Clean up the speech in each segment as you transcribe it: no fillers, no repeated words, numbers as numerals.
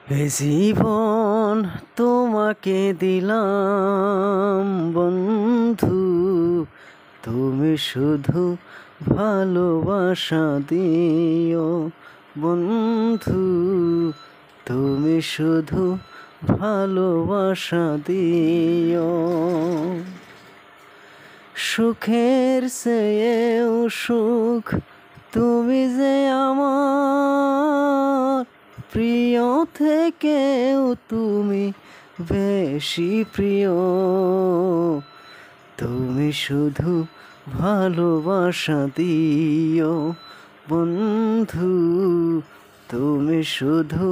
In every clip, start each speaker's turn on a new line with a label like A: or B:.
A: এ জীবন তোমাকে দিলাম বন্ধু, তুমি শুধু ভালোবাসা দিও বন্ধু, তুমি শুধু ভালোবাসা দিও। সুখের চেয়েও সুখ তুমি যে আমার, প্রিয় থেকেও তুমি বেশি প্রিয়। তুমি শুধু ভালোবাসা দিও বন্ধু, তুমি শুধু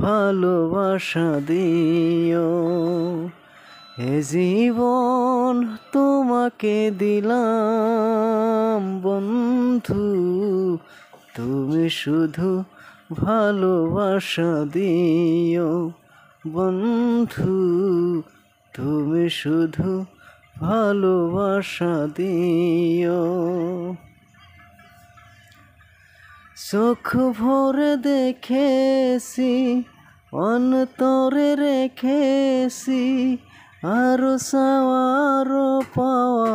A: ভালোবাসা দিও। এ জীবন তোমাকে দিলাম বন্ধু, তুমি শুধু ভালোবাসা দিও বন্ধু, তুমি শুধু ভালোবাসা দিও। চোখ ভরে দেখেছি, অন্তরে রেখেছি, আরো চাওয়ারও পাওয়া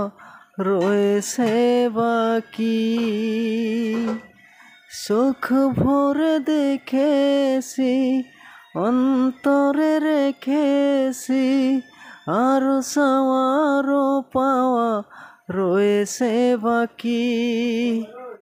A: রয়েছে বাকি। চোখ ভরে দেখেছি, অন্তরে রেখেছি, আরো চাওয়ারও পাওয়া রয়েছে বাকি।